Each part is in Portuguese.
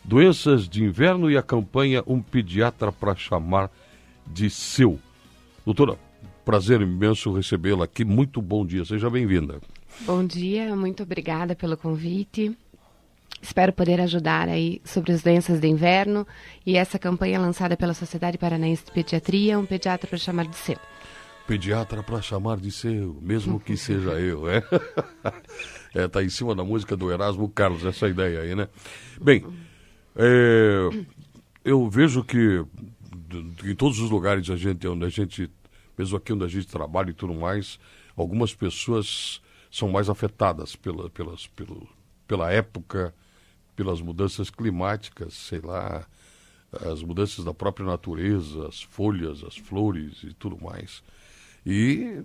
Doenças de inverno e a campanha Um Pediatra para Chamar de Seu. Doutora, prazer imenso recebê-la aqui. Muito bom dia, seja bem-vinda. Bom dia, muito obrigada pelo convite. Espero poder ajudar aí sobre as doenças de inverno e essa campanha lançada pela Sociedade Paranaense de Pediatria, Um Pediatra para Chamar de Seu. Pediatra para chamar de seu, mesmo que seja eu, é? Tá em cima da música do Erasmo Carlos, essa ideia aí, né? Bem, eu vejo que em todos os lugares onde a gente, mesmo aqui onde a gente trabalha e tudo mais, algumas pessoas são mais afetadas pela época, pelas mudanças climáticas, sei lá, as mudanças da própria natureza, as folhas, as flores e tudo mais. E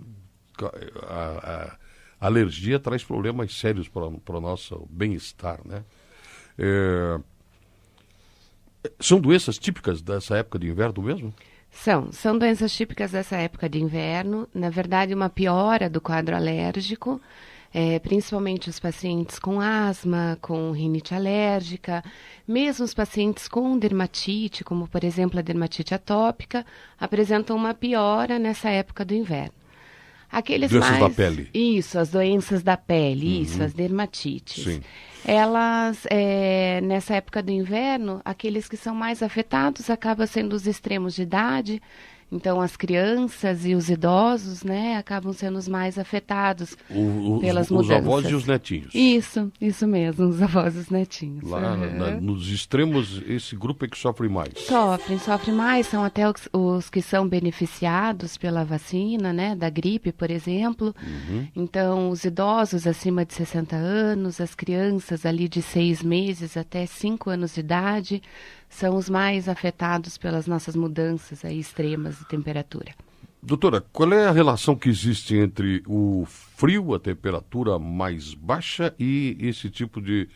a alergia traz problemas sérios para o nosso bem-estar, né? São doenças típicas dessa época de inverno mesmo? São doenças típicas dessa época de inverno. Na verdade, uma piora do quadro alérgico, principalmente os pacientes com asma, com rinite alérgica, mesmo os pacientes com dermatite, como por exemplo a dermatite atópica, apresentam uma piora nessa época do inverno. Doenças da pele. Isso, as doenças da pele, isso, as dermatites. Sim. Elas, nessa época do inverno, aqueles que são mais afetados acabam sendo os extremos de idade. Então, as crianças e os idosos, né, acabam sendo os mais afetados pelas mudanças. Os avós e os netinhos. Isso mesmo, os avós e os netinhos. Lá nos extremos, esse grupo é que sofre mais. Sofrem mais, são até os que são beneficiados pela vacina, né, da gripe, por exemplo. Então, os idosos acima de 60 anos, as crianças ali de 6 meses até 5 anos de idade, são os mais afetados pelas nossas mudanças aí extremas de temperatura. Doutora, qual é a relação que existe entre o frio, a temperatura mais baixa e esse tipo de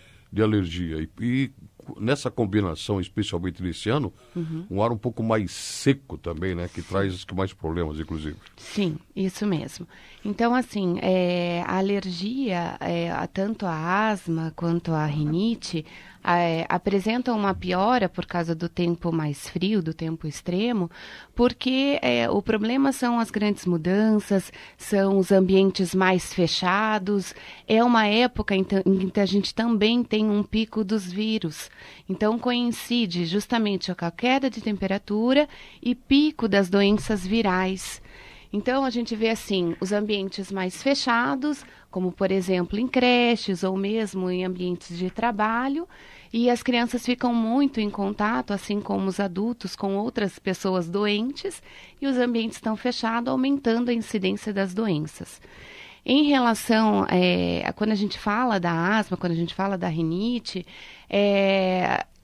alergia? E nessa combinação, especialmente nesse ano, um ar um pouco mais seco também, né? Que traz mais problemas, inclusive. Sim, isso mesmo. Então, assim, a alergia, tanto a asma quanto a rinite, apresentam uma piora por causa do tempo mais frio, do tempo extremo, porque o problema são as grandes mudanças, são os ambientes mais fechados, é uma época em que a gente também tem um pico dos vírus. Então, coincide justamente com a queda de temperatura e pico das doenças virais. Então, a gente vê, assim, os ambientes mais fechados, como, por exemplo, em creches ou mesmo em ambientes de trabalho, e as crianças ficam muito em contato, assim como os adultos, com outras pessoas doentes, e os ambientes estão fechados, aumentando a incidência das doenças. Em relação, quando a gente fala da asma, quando a gente fala da rinite,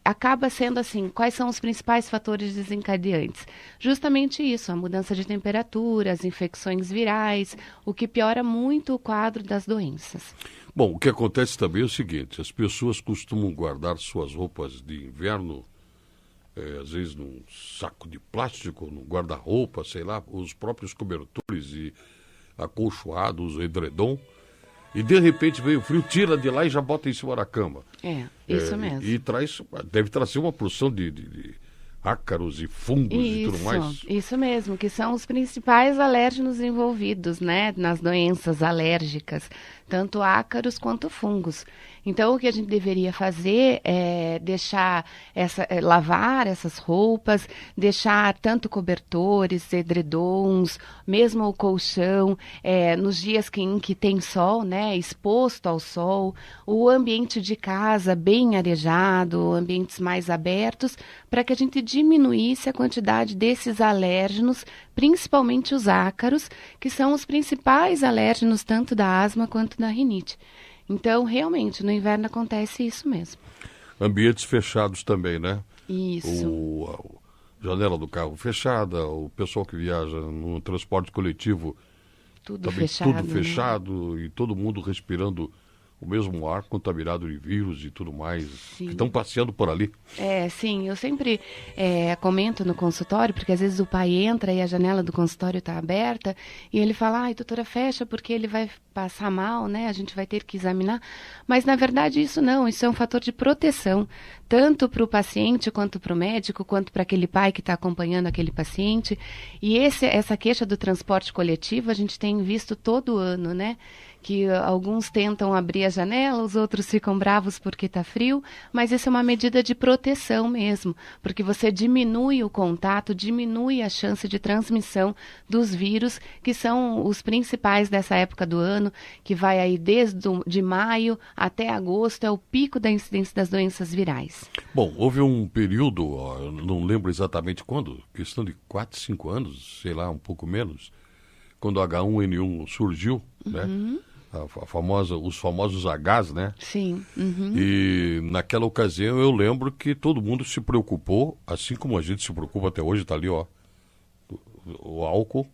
acaba sendo assim, quais são os principais fatores desencadeantes? Justamente isso, a mudança de temperatura, as infecções virais, o que piora muito o quadro das doenças. Bom, o que acontece também é o seguinte, as pessoas costumam guardar suas roupas de inverno, às vezes num saco de plástico, num guarda-roupa, sei lá, os próprios cobertores e acolchoados, edredom, e de repente vem o frio, tira de lá e já bota em cima da cama. Isso mesmo. E deve trazer uma porção de ácaros e fungos e tudo mais. Isso mesmo, que são os principais alérgenos envolvidos, né, nas doenças alérgicas, tanto ácaros quanto fungos. Então, o que a gente deveria fazer é lavar essas roupas, deixar tanto cobertores, edredons, mesmo o colchão, nos dias em que tem sol, né, exposto ao sol, o ambiente de casa bem arejado, ambientes mais abertos, para que a gente diminuísse a quantidade desses alérgenos, principalmente os ácaros, que são os principais alérgenos tanto da asma quanto da rinite. Então, realmente, no inverno acontece isso mesmo. Ambientes fechados também, né? Isso. Janela do carro fechada, o pessoal que viaja no transporte coletivo, Tudo também fechado. tudo fechado, né? E todo mundo respirando o mesmo ar contaminado de vírus e tudo mais, Sim. que estão passeando por ali. Sim, eu sempre comento no consultório, porque às vezes o pai entra e a janela do consultório está aberta, e ele fala, ai, doutora, fecha porque ele vai passar mal, né? A gente vai ter que examinar. Mas, na verdade, isso é um fator de proteção, tanto para o paciente, quanto para o médico, quanto para aquele pai que está acompanhando aquele paciente. E essa queixa do transporte coletivo, a gente tem visto todo ano, né? Que alguns tentam abrir a janela, os outros ficam bravos porque está frio, mas isso é uma medida de proteção mesmo, porque você diminui o contato, diminui a chance de transmissão dos vírus, que são os principais dessa época do ano, que vai aí desde de maio até agosto, é o pico da incidência das doenças virais. Bom, houve um período, não lembro exatamente quando, questão de 4, 5 anos, sei lá, um pouco menos, quando o H1N1 surgiu, né? Os famosos Hs, né? Sim. Uhum. E naquela ocasião eu lembro que todo mundo se preocupou, assim como a gente se preocupa até hoje, tá ali, ó, o álcool,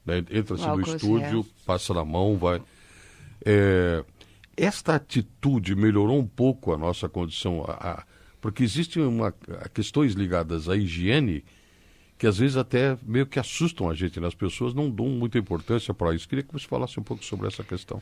né? Entra-se no estúdio, passa na mão, vai. Esta atitude melhorou um pouco a nossa condição, porque existem questões ligadas à higiene que às vezes até meio que assustam a gente, né? As pessoas não dão muita importância para isso. Queria que você falasse um pouco sobre essa questão.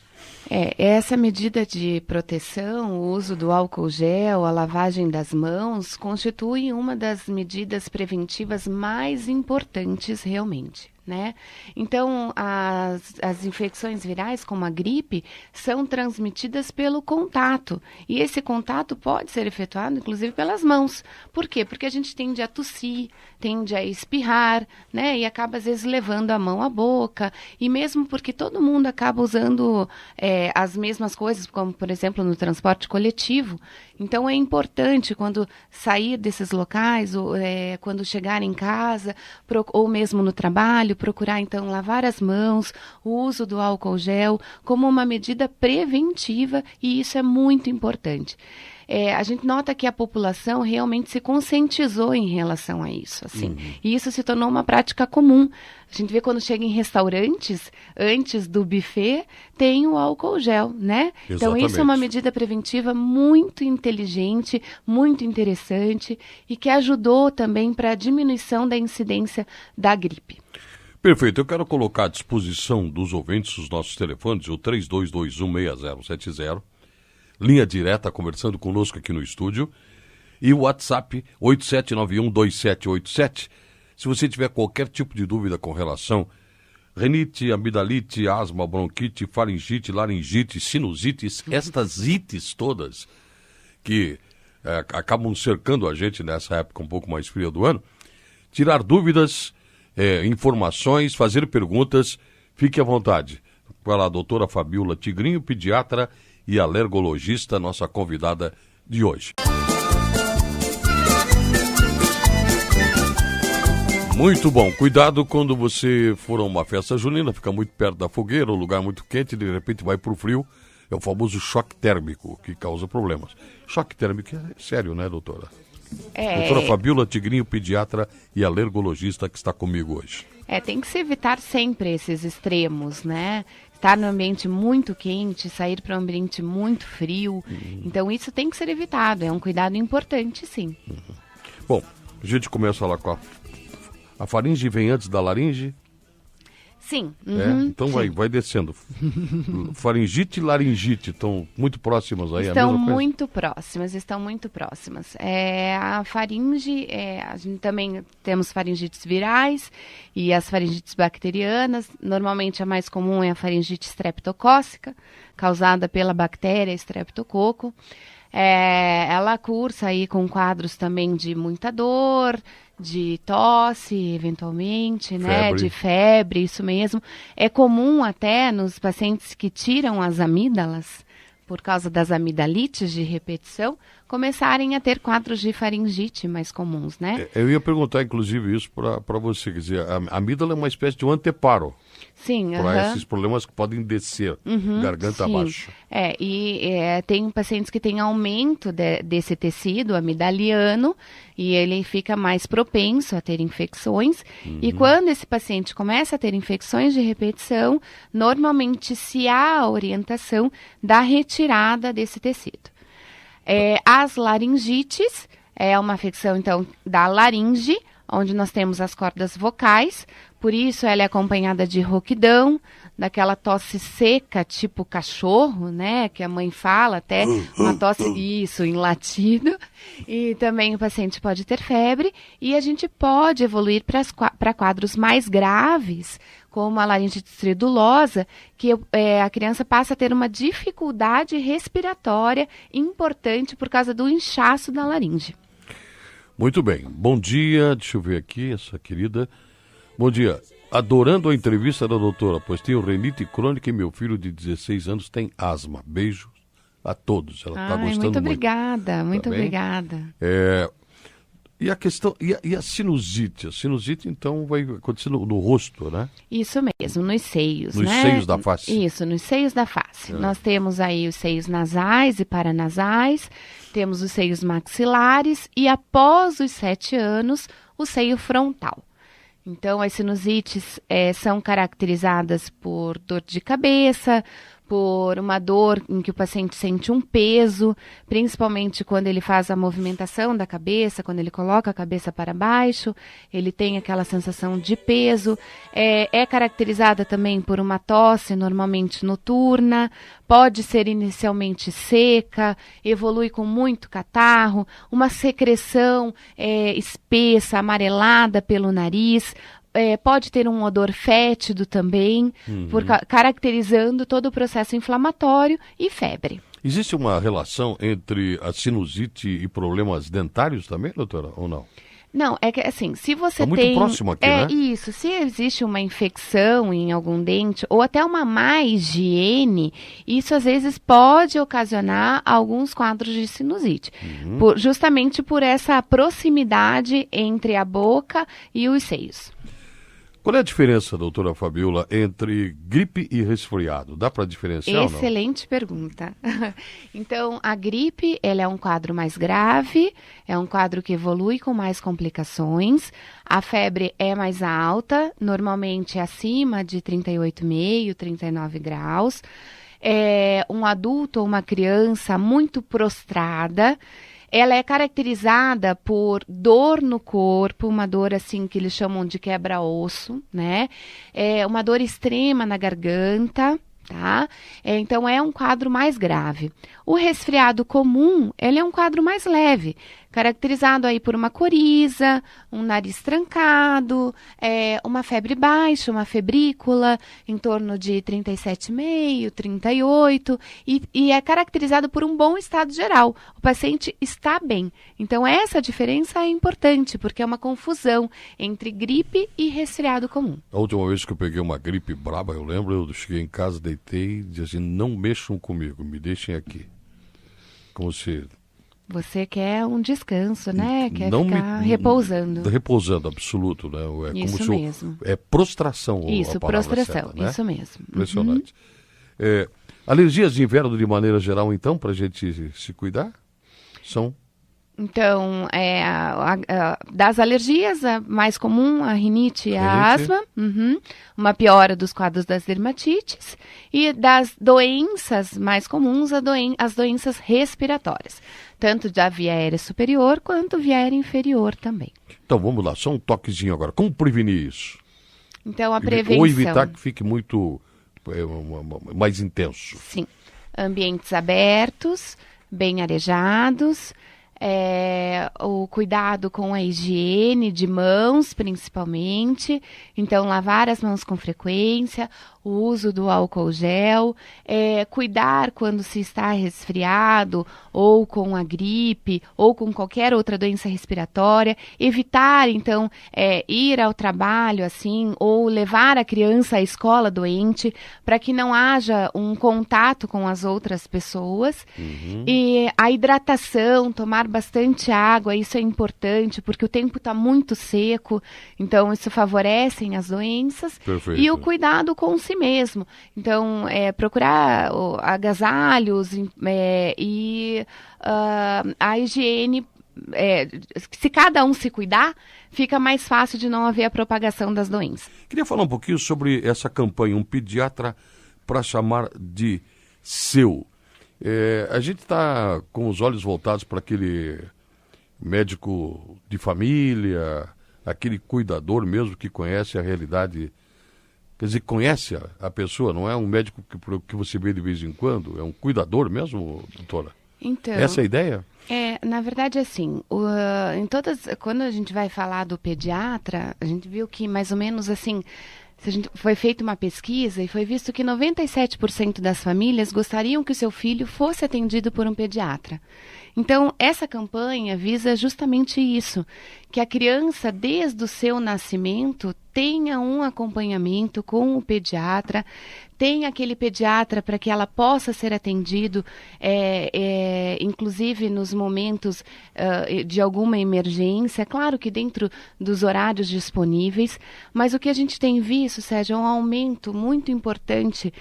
Essa medida de proteção, o uso do álcool gel, a lavagem das mãos, constitui uma das medidas preventivas mais importantes realmente, né? Então, as infecções virais, como a gripe, são transmitidas pelo contato. E esse contato pode ser efetuado, inclusive, pelas mãos. Por quê? Porque a gente tende a tossir, tende a espirrar, né? E acaba, às vezes, levando a mão à boca. E mesmo porque todo mundo acaba usando as mesmas coisas, como, por exemplo, no transporte coletivo. Então, é importante, quando sair desses locais, quando chegar em casa, ou mesmo no trabalho, procurar, então, lavar as mãos, o uso do álcool gel, como uma medida preventiva, e isso é muito importante. A gente nota que a população realmente se conscientizou em relação a isso, assim. E isso se tornou uma prática comum. A gente vê quando chega em restaurantes, antes do buffet, tem o álcool gel, né? Exatamente. Então, isso é uma medida preventiva muito inteligente, muito interessante e que ajudou também para a diminuição da incidência da gripe. Perfeito. Eu quero colocar à disposição dos ouvintes os nossos telefones, o 32216070, linha direta conversando conosco aqui no estúdio, e o WhatsApp 87912787. Se você tiver qualquer tipo de dúvida com relação rinite, amidalite, asma, bronquite, faringite, laringite, sinusites, estas ites todas que acabam cercando a gente nessa época um pouco mais fria do ano, tirar dúvidas, informações, fazer perguntas, fique à vontade. Vai lá, doutora Fabiola Tigrinho, pediatra e alergologista, nossa convidada de hoje. Muito bom. Cuidado quando você for a uma festa junina, fica muito perto da fogueira, um lugar muito quente, de repente vai para o frio. É o famoso choque térmico que causa problemas. Choque térmico é sério, né, doutora? Doutora Fabiola Tigrinho, pediatra e alergologista, que está comigo hoje. Tem que se evitar sempre esses extremos, né? Estar no ambiente muito quente, sair para um ambiente muito frio. Então, isso tem que ser evitado. É um cuidado importante, sim. Bom, a gente começa lá com a faringe vem antes da laringe? Sim. Então sim. Vai descendo. Faringite e laringite estão muito próximas aí? Estão muito próximas. A faringe, a gente também temos faringites virais e as faringites bacterianas. Normalmente a mais comum é a faringite streptocócica, causada pela bactéria Streptococcus. Ela cursa aí com quadros também de muita dor, de tosse, eventualmente, né? De febre, isso mesmo. É comum até nos pacientes que tiram as amígdalas, por causa das amidalites de repetição, começarem a ter quadros de faringite mais comuns, né? Eu ia perguntar, inclusive, isso para você. Quer dizer, a amígdala é uma espécie de um anteparo Sim, para esses problemas que podem descer garganta sim. abaixo. Tem pacientes que têm aumento desse tecido amidaliano e ele fica mais propenso a ter infecções. E quando esse paciente começa a ter infecções de repetição, normalmente se há a orientação da retirada desse tecido. As laringites é uma afecção, então, da laringe, onde nós temos as cordas vocais, por isso ela é acompanhada de rouquidão, daquela tosse seca, tipo cachorro, né, que a mãe fala, até uma tosse, isso, em latido, e também o paciente pode ter febre, e a gente pode evoluir para quadros mais graves, como a laringite estridulosa, que a criança passa a ter uma dificuldade respiratória importante por causa do inchaço da laringe. Muito bem. Bom dia. Deixa eu ver aqui, essa querida. Bom dia. Adorando a entrevista da doutora, pois tenho rinite crônica e meu filho de 16 anos tem asma. Beijos a todos. Ela está gostando muito. Muito obrigada, muito obrigada. E a questão, e a sinusite? A sinusite, então, vai acontecer no rosto, né? Isso mesmo, nos seios, Nos né? seios da face. Isso, nos seios da face. Nós temos aí os seios nasais e paranasais, temos os seios maxilares e, após os 7 anos, o seio frontal. Então, as sinusites são caracterizadas por dor de cabeça, por uma dor em que o paciente sente um peso, principalmente quando ele faz a movimentação da cabeça, quando ele coloca a cabeça para baixo, ele tem aquela sensação de peso. É caracterizada também por uma tosse, normalmente noturna, pode ser inicialmente seca, evolui com muito catarro, uma secreção espessa, amarelada pelo nariz. Pode ter um odor fétido também, caracterizando todo o processo inflamatório e febre. Existe uma relação entre a sinusite e problemas dentários também, doutora, ou não? Não, é que assim, se você muito tem... próximo aqui, né? Isso, se existe uma infecção em algum dente, ou até uma má higiene, isso às vezes pode ocasionar alguns quadros de sinusite. Justamente por essa proximidade entre a boca e os seios. Qual é a diferença, doutora Fabiola, entre gripe e resfriado? Dá para diferenciar ou não? Excelente pergunta. Então, a gripe, ela é um quadro mais grave, é um quadro que evolui com mais complicações. A febre é mais alta, normalmente acima de 38,5, 39 graus. Um adulto ou uma criança muito prostrada. Ela é caracterizada por dor no corpo, uma dor assim que eles chamam de quebra-osso, né? Uma dor extrema na garganta, tá? Então é um quadro mais grave. O resfriado comum, ele é um quadro mais leve, caracterizado aí por uma coriza, um nariz trancado, uma febre baixa, uma febrícula, em torno de 37,5, 38, e é caracterizado por um bom estado geral. O paciente está bem. Então, essa diferença é importante, porque é uma confusão entre gripe e resfriado comum. A última vez que eu peguei uma gripe braba, eu lembro, eu cheguei em casa, deitei e disse assim, não mexam comigo, me deixem aqui. Como se... Você quer um descanso, né? Quer ficar repousando. Repousando, absoluto, né? Isso como mesmo. É prostração. Isso, prostração, certa, né? Isso mesmo. Impressionante. Alergias de inverno, de maneira geral, então, para a gente se cuidar? São... Então, das alergias, a mais comum, a rinite e a asma, uma piora dos quadros das dermatites, e das doenças mais comuns, as doenças respiratórias, tanto da via aérea superior quanto via aérea inferior também. Então, vamos lá, só um toquezinho agora. Como prevenir isso? Então, a prevenção... Ou evitar que fique muito mais intenso. Sim. Ambientes abertos, bem arejados, o cuidado com a higiene de mãos, principalmente. Então, lavar as mãos com frequência, o uso do álcool gel, cuidar quando se está resfriado, ou com a gripe, ou com qualquer outra doença respiratória. Evitar, então, ir ao trabalho, assim, ou levar a criança à escola doente, para que não haja um contato com as outras pessoas. E a hidratação, tomar bastante água, isso é importante, porque o tempo está muito seco, então isso favorece as doenças. Perfeito. E o cuidado com si mesmo. Então, procurar agasalhos e a higiene. Se cada um se cuidar, fica mais fácil de não haver a propagação das doenças. Queria falar um pouquinho sobre essa campanha, um pediatra para chamar de seu. A gente está com os olhos voltados para aquele médico de família, aquele cuidador mesmo que conhece a realidade, quer dizer, conhece a pessoa, não é um médico que você vê de vez em quando, é um cuidador mesmo, doutora? Então, essa é a ideia? Na verdade, assim, quando a gente vai falar do pediatra, a gente viu que mais ou menos assim, foi feita uma pesquisa e foi visto que 97% das famílias gostariam que o seu filho fosse atendido por um pediatra. Então, essa campanha visa justamente isso, que a criança, desde o seu nascimento, tenha um acompanhamento com o pediatra, tenha aquele pediatra para que ela possa ser atendido, inclusive nos momentos de alguma emergência, claro que dentro dos horários disponíveis, mas o que a gente tem visto, Sérgio, é um aumento muito importante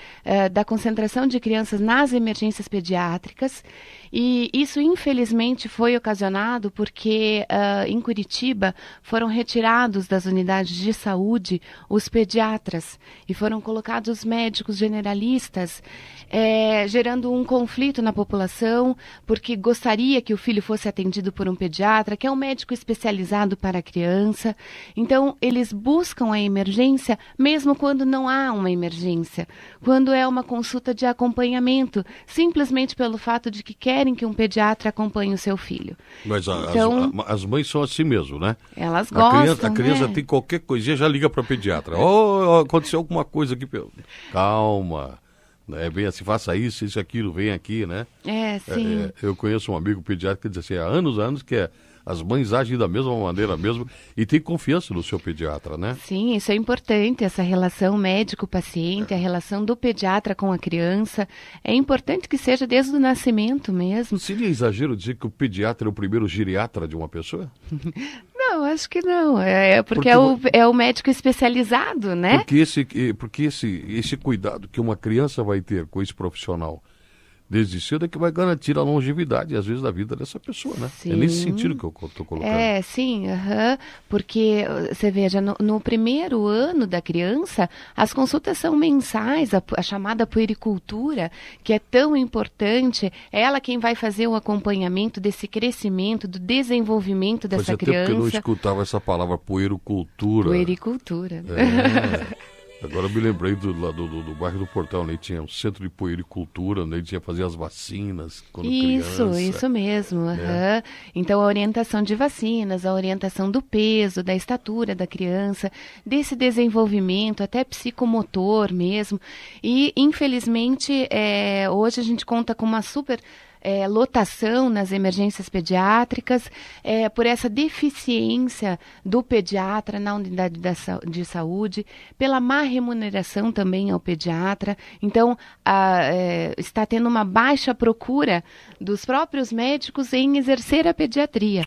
da concentração de crianças nas emergências pediátricas, e isso infelizmente foi ocasionado porque em Curitiba foram retirados das unidades de saúde os pediatras e foram colocados os médicos generalistas, gerando um conflito na população, porque gostaria que o filho fosse atendido por um pediatra, que é um médico especializado para a criança. Então, eles buscam a emergência mesmo quando não há uma emergência, quando é uma consulta de acompanhamento, simplesmente pelo fato de que querem que um pediatra acompanhe o seu filho. Mas Então, as mães são assim mesmo, né? Elas gostam, A criança né? tem qualquer coisinha, já liga para o pediatra. Aconteceu alguma coisa aqui. Calma. É bem assim, faça isso, aquilo, vem aqui, né? Sim. Eu conheço um amigo pediatra que diz assim, há anos que as mães agem da mesma maneira mesmo e tem confiança no seu pediatra, né? Sim, isso é importante, essa relação médico-paciente, a relação do pediatra com a criança. É importante que seja desde o nascimento mesmo. Seria exagero dizer que o pediatra é o primeiro geriatra de uma pessoa? Não, acho que não. Porque é o médico especializado, né? Porque esse cuidado que uma criança vai ter com esse profissional desde cedo é que vai garantir a longevidade, às vezes, da vida dessa pessoa, né? Sim. É nesse sentido que eu estou colocando. Sim, porque, você veja, no primeiro ano da criança, as consultas são mensais, a chamada puericultura, que é tão importante, é ela quem vai fazer o acompanhamento desse crescimento, do desenvolvimento dessa Fazia criança. tempo que eu não escutava essa palavra, puericultura. Puericultura. Agora eu me lembrei do bairro do Portão, onde tinha um centro de puericultura, onde tinha fazer as vacinas quando criança. Isso mesmo. Então, a orientação de vacinas, a orientação do peso, da estatura da criança, desse desenvolvimento, até psicomotor mesmo. E, infelizmente, hoje a gente conta com uma super lotação nas emergências pediátricas, por essa deficiência do pediatra na unidade de saúde, pela má remuneração também ao pediatra. Então, está tendo uma baixa procura dos próprios médicos em exercer a pediatria.